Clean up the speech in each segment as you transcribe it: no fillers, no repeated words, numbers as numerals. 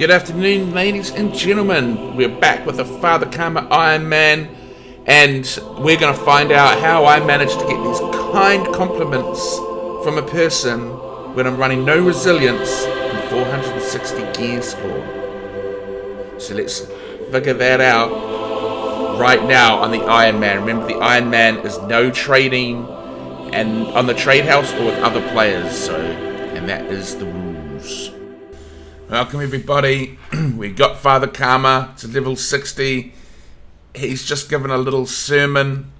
Good afternoon, ladies and gentlemen. We're back with the Father Karma Ironman, and we're going to find out how I managed to get these kind compliments from a person when I'm running no resilience and 460 gear score. So let's figure that out right now on the Ironman. Remember, the Ironman is no trading and on the trade house or with other players, and that is the rules. Welcome everybody. We got Father Karma to level 60. He's just given a little sermon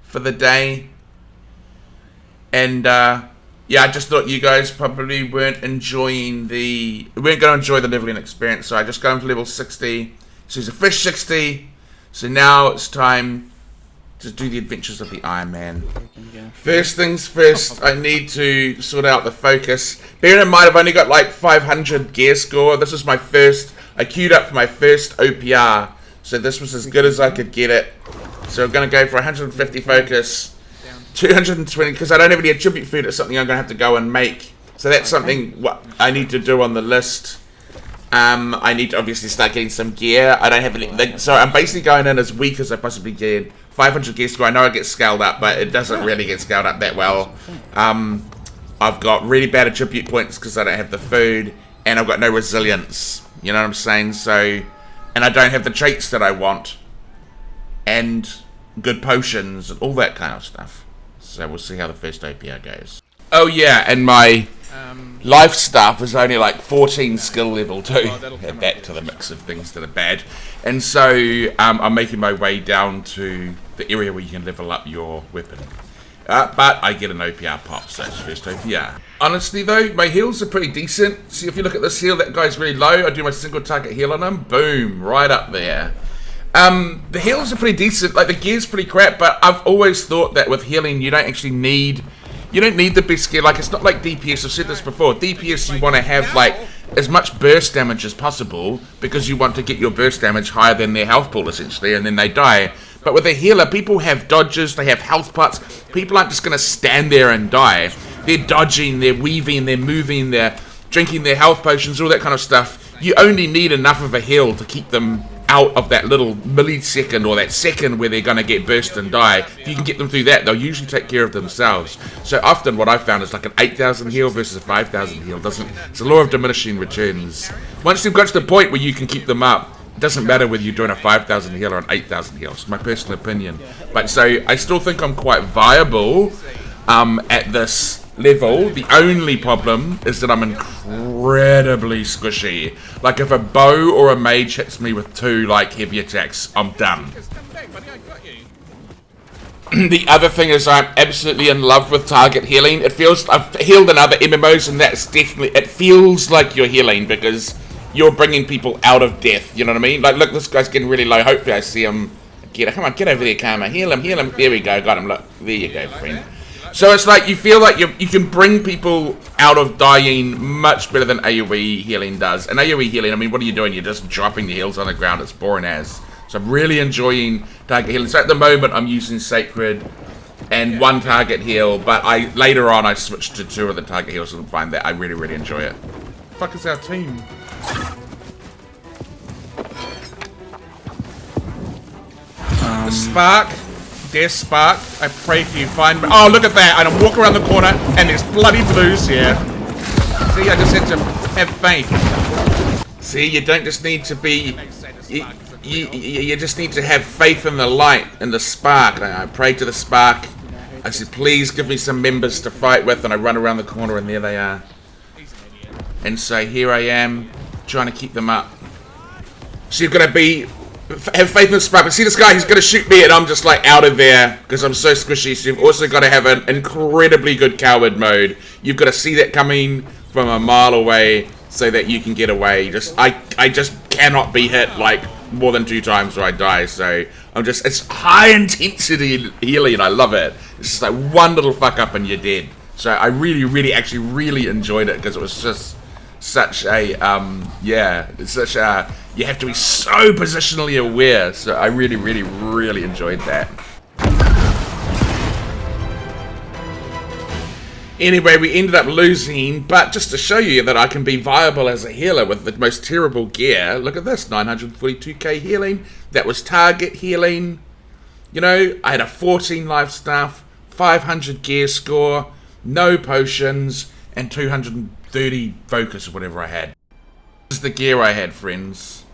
for the day. And yeah, I just thought you guys probably weren't going to enjoy the leveling experience, so I just got him to level 60. So he's a fish 60. So now it's time to do the adventures of the Ironman. First things first, I need to sort out the focus. Bearing in mind I've only got like 500 gear score. This is my first, I queued up for my first OPR. So this was as good as I could get it. So I'm going to go for 150 focus. 220, because I don't have any attribute food. It's something I'm going to have to go and make. So that's something what I need to do on the list. I need to obviously start getting some gear. I don't have anything, so I'm basically going in as weak as I possibly can. 500 gear score. I know I get scaled up, but it doesn't really get scaled up that well. I've got really bad attribute points because I don't have the food, and I've got no resilience. You know what I'm saying? So, and I don't have the traits that I want, and good potions and all that kind of stuff. So we'll see how the first OPR goes. Oh yeah, and my life stuff is only like 14 skill level too. Add that to the mix of things that are bad. And so I'm making my way down to the area where you can level up your weapon. But I get an OPR pop, so it's first OPR. Honestly though, my heals are pretty decent. See, if you look at this heal, that guy's really low. I do my single target heal on him. Boom, right up there. The heals are pretty decent. Like, the gear's pretty crap, but I've always thought that with healing, you don't need the best gear. Like, it's not like DPS. I've said this before. DPS, you want to have like as much burst damage as possible because you want to get your burst damage higher than their health pool essentially, and then they die. But with a healer, people have dodges, they have health pots. People aren't just going to stand there and die. They're dodging, they're weaving, they're moving, they're drinking their health potions, all that kind of stuff. You only need enough of a heal to keep them out of that little millisecond or that second where they're going to get burst and die. If you can get them through that, they'll usually take care of themselves. So often what I've found is like an 8,000 heal versus a 5,000 heal. It's a law of diminishing returns. Once you've got to the point where you can keep them up, it doesn't matter whether you're doing a 5,000 heal or an 8,000 heal. It's my personal opinion. But so I still think I'm quite viable at this level. The only problem is that I'm incredibly squishy. Like, if a bow or a mage hits me with 2 like heavy attacks, I'm done. The other thing is I'm absolutely in love with target healing. It feels, I've healed in other MMOs and that's definitely, it feels like you're healing because you're bringing people out of death, you know what I mean? Like, look, this guy's getting really low. Hopefully I see him. Come on, get over there, Karma. Heal him. There we go, got him. Look, there you go, friend. So it's like you feel like you can bring people out of dying much better than AoE healing does. And AoE healing, I mean, what are you doing? You're just dropping the heals on the ground. It's boring as. So I'm really enjoying target healing. So at the moment, I'm using Sacred and 1 target heal. But later on, I switched to 2 of the target heals and find that I really, really enjoy it. The fuck is our team? The Spark. Dear Spark, I pray for you, find me. Oh, look at that, and I walk around the corner, and there's bloody blues here. See, I just had to have faith. See, you don't just need to be, you just need to have faith in the light, and the Spark. I pray to the Spark. I said, please give me some members to fight with, and I run around the corner, and there they are. And so here I am, trying to keep them up. So you've got to have faith in the Spark. But see this guy, he's going to shoot me and I'm just like out of there because I'm so squishy. So you've also got to have an incredibly good coward mode. You've got to see that coming from a mile away so that you can get away. I just cannot be hit like more than 2 times or I die. So it's high intensity healing. I love it. It's just like one little fuck up and you're dead. So I really enjoyed it because it was just such a you have to be so positionally aware. So I really enjoyed that. Anyway, we ended up losing, but just to show you that I can be viable as a healer with the most terrible gear, look at this, 942k healing. That was target healing. You know, I had a 14 life staff, 500 gear score, no potions, and 230 focus or whatever I had. This is the gear I had, friends.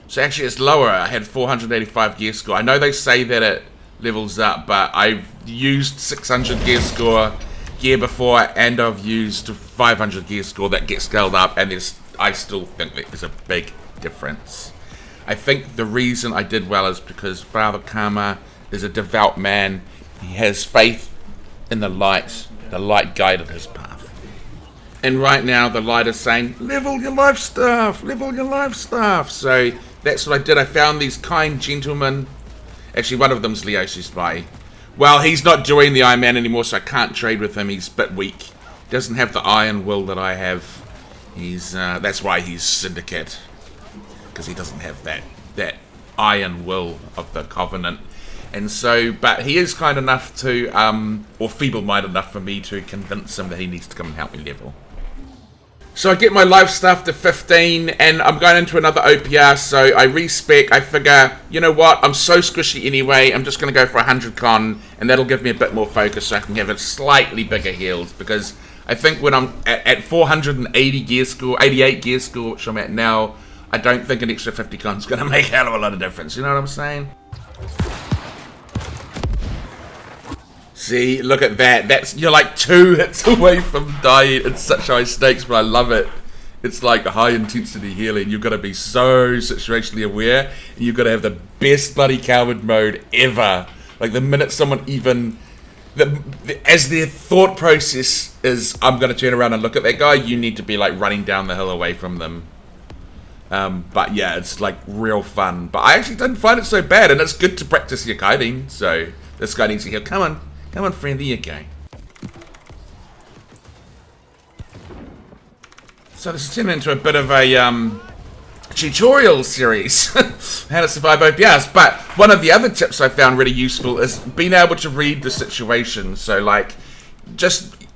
So actually it's lower. I had 485 gear score. I know they say that it levels up, but I've used 600 gear score gear before, and I've used 500 gear score that gets scaled up, and I still think that there's a big difference. I think the reason I did well is because Father Karma is a devout man. He has faith in the light. The light guided his path. And right now the light is saying, level your life staff, level your life staff. So that's what I did. I found these kind gentlemen. Actually, one of them's Leosi Spy. Well, he's not doing the Iron Man anymore, so I can't trade with him. He's a bit weak. He doesn't have the iron will that I have. That's why he's Syndicate. Because he doesn't have that iron will of the Covenant. And so, but he is kind enough to, or feeble-minded enough for me to convince him that he needs to come and help me level. So I get my life staff to 15, and I'm going into another OPR, so I respec. I figure, you know what, I'm so squishy anyway, I'm just going to go for 100 con, and that'll give me a bit more focus so I can have a slightly bigger heals, because I think when I'm at 480 gear score, 88 gear score, which I'm at now, I don't think an extra 50 con is going to make a hell of a lot of difference, you know what I'm saying? See, look at that. You're like 2 hits away from dying. It's such high stakes, but I love it. It's like a high intensity healing. You've got to be so situationally aware, and you've got to have the best bloody coward mode ever. Like the minute someone even, as their thought process is, I'm going to turn around and look at that guy, you need to be like running down the hill away from them. But yeah, it's like real fun. But I actually didn't find it so bad, and it's good to practice your kiting. So this guy needs to heal. Come on, friend, there you go. So this is turning into a bit of a tutorial series, how to survive OPRs. But one of the other tips I found really useful is being able to read the situation. So like,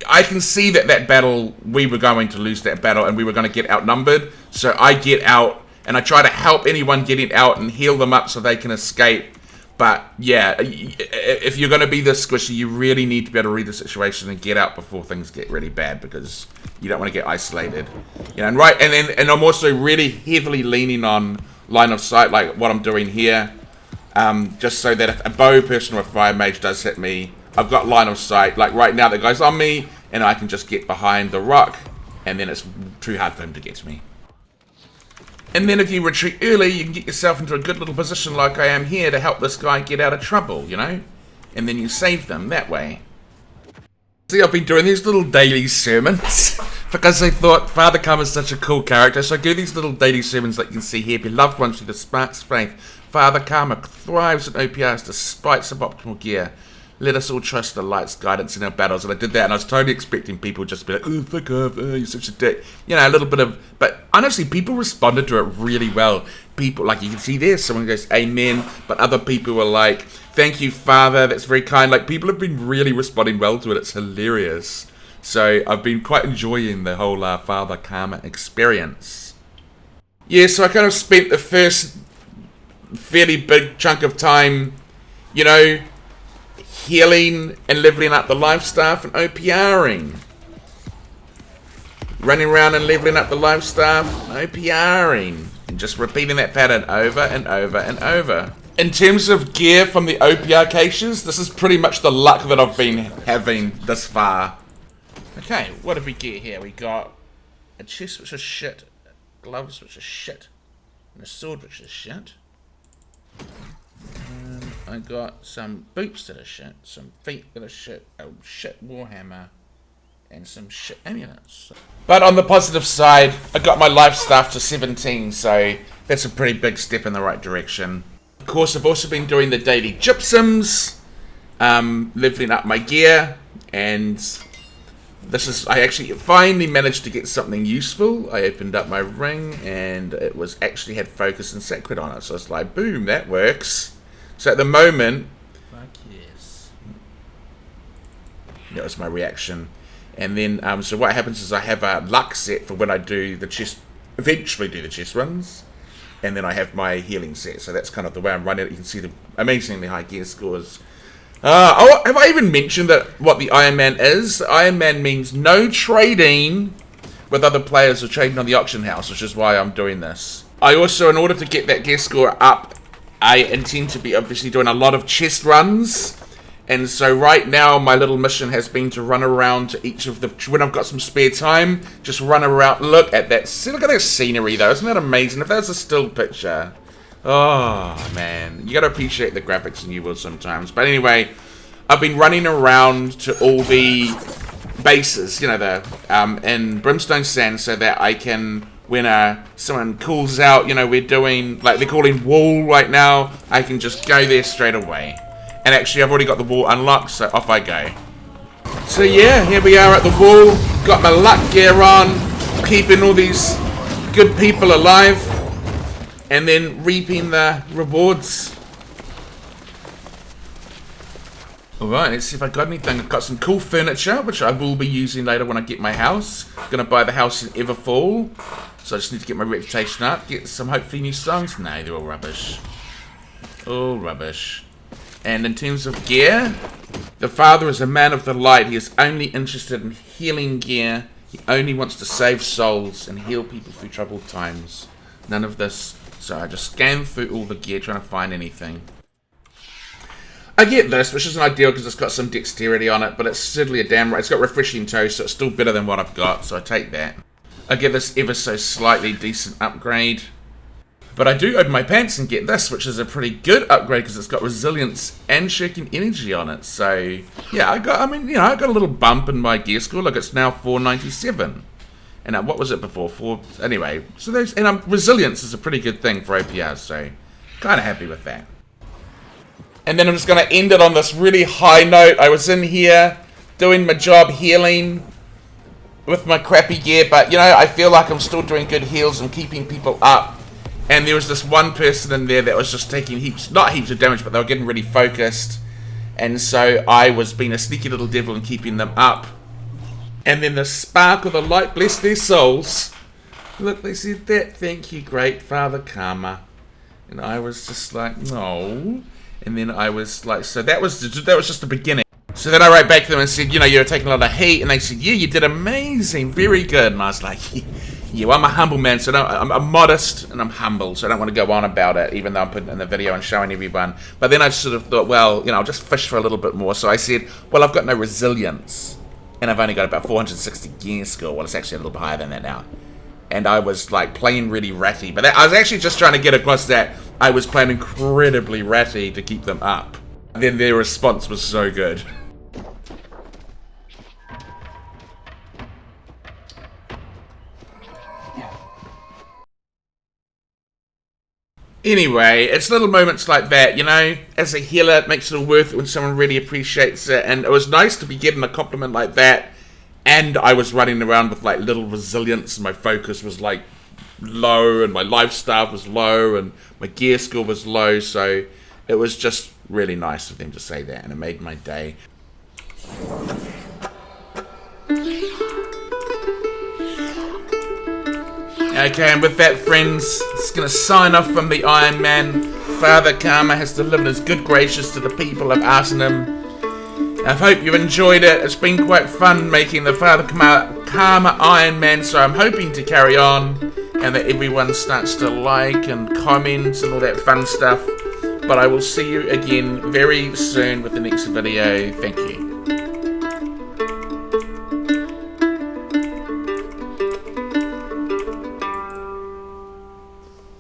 I can see that battle, we were going to lose that battle and we were going to get outnumbered. So I get out and I try to help anyone getting out and heal them up so they can escape. But yeah, if you're going to be this squishy, you really need to be able to read the situation and get out before things get really bad, because you don't want to get isolated. You know, and I'm also really heavily leaning on line of sight, like what I'm doing here, just so that if a bow person or a fire mage does hit me, I've got line of sight. Like right now, the guy's on me, and I can just get behind the rock, and then it's too hard for him to get to me. And then if you retreat early, you can get yourself into a good little position like I am here to help this guy get out of trouble, you know? And then you save them that way. See, I've been doing these little daily sermons because I thought Father Karma is such a cool character. So I do these little daily sermons like you can see here. Beloved ones through the sparks of faith. Father Karma thrives in OPRs despite suboptimal gear. Let us all trust the light's guidance in our battles. And I did that, and I was totally expecting people just to be like, oh, fuck off, oh, you're such a dick. You know, a little bit of, but honestly, people responded to it really well. People, like you can see there, someone goes, amen, but other people were like, thank you, Father, that's very kind. Like, people have been really responding well to it. It's hilarious. So I've been quite enjoying the whole Father Karma experience. Yeah, so I kind of spent the first fairly big chunk of time, you know, healing and leveling up the life staff and OPRing. Running around and leveling up the life staff, OPRing. And just repeating that pattern over and over and over. In terms of gear from the OPR caches, this is pretty much the luck that I've been having this far. Okay, what did we get here? We got a chest which is shit, gloves which is shit, and a sword which is shit. I got some boots that are shit, some feet that are shit, a shit warhammer, and some shit amulets. But on the positive side, I got my life staff to 17, so that's a pretty big step in the right direction. Of course, I've also been doing the daily gypsums, leveling up my gear, and I actually finally managed to get something useful. I opened up my ring, and it actually had focus and sacred on it, so it's like, boom, that works. So at the moment, fuck yes. That was my reaction. And then, so what happens is I have a luck set for when I do the chest, eventually do the chest runs. And then I have my healing set. So that's kind of the way I'm running it. You can see the amazingly high gear scores. Oh, have I even mentioned that what the Ironman is? The Ironman means no trading with other players or trading on the auction house, which is why I'm doing this. I also, in order to get that gear score up, I intend to be obviously doing a lot of chest runs. And so right now, my little mission has been to run around to each of the... When I've got some spare time, just run around. Look at that. See, look at that scenery, though. Isn't that amazing? If that's a still picture... Oh, man. You gotta appreciate the graphics in New World sometimes. But anyway, I've been running around to all the bases, you know, in Brimstone Sand, so that I can, when someone calls out, you know, we're doing, like, they're calling wall right now, I can just go there straight away. And actually, I've already got the wall unlocked, so off I go. So yeah, here we are at the wall. Got my luck gear on, keeping all these good people alive, and then reaping the rewards. Alright, let's see if I got anything. I've got some cool furniture, which I will be using later when I get my house. Gonna buy the house in Everfall. So I just need to get my reputation up. Get some hopefully new songs. No, they're all rubbish. All rubbish. And in terms of gear, the father is a man of the light. He is only interested in healing gear. He only wants to save souls and heal people through troubled times. None of this. So I just scan through all the gear trying to find anything. I get this, which isn't ideal because it's got some dexterity on it, but it's certainly a damn right. It's got refreshing toe, so it's still better than what I've got, so I take that. I get this ever so slightly decent upgrade. But I do open my pants and get this, which is a pretty good upgrade because it's got resilience and shirking energy on it. So yeah, I got a little bump in my gear score. Look, it's now 497. And what was it before? Anyway, so resilience is a pretty good thing for OPRs, so kind of happy with that. And then I'm just going to end it on this really high note. I was in here doing my job healing with my crappy gear, but you know, I feel like I'm still doing good heals and keeping people up. And there was this one person in there that was just taking not heaps of damage, but they were getting really focused. And so I was being a sneaky little devil and keeping them up. And then the spark of the light, bless their souls. Look, they said that, thank you, great Father Karma. And I was just like, no. And then I was like, so that was just the beginning. So then I wrote back to them and said, you know, you're taking a lot of heat. And they said, yeah, you did amazing, very good. And I was like, yeah, well, I'm a humble man, so I'm modest and I'm humble, so I don't want to go on about it, even though I'm putting it in the video and showing everyone. But then I sort of thought, well, you know, I'll just fish for a little bit more. So I said, well, I've got no resilience. And I've only got about 460 gear score. Well, it's actually a little bit higher than that now. And I was like playing really ratty. But I was actually just trying to get across that I was playing incredibly ratty to keep them up. And then their response was so good. Anyway, it's little moments like that, you know, as a healer, it makes it all worth it when someone really appreciates it, and it was nice to be given a compliment like that, and I was running around with, like, little resilience, and my focus was, like, low, and my life staff was low, and my gear score was low, so it was just really nice of them to say that, and it made my day. Okay, and with that, friends, it's going to sign off from the Ironman. Father Karma has delivered his good gracious to the people of Arsenham. I hope you enjoyed it. It's been quite fun making the Father Karma Ironman, so I'm hoping to carry on and that everyone starts to like and comment and all that fun stuff. But I will see you again very soon with the next video. Thank you.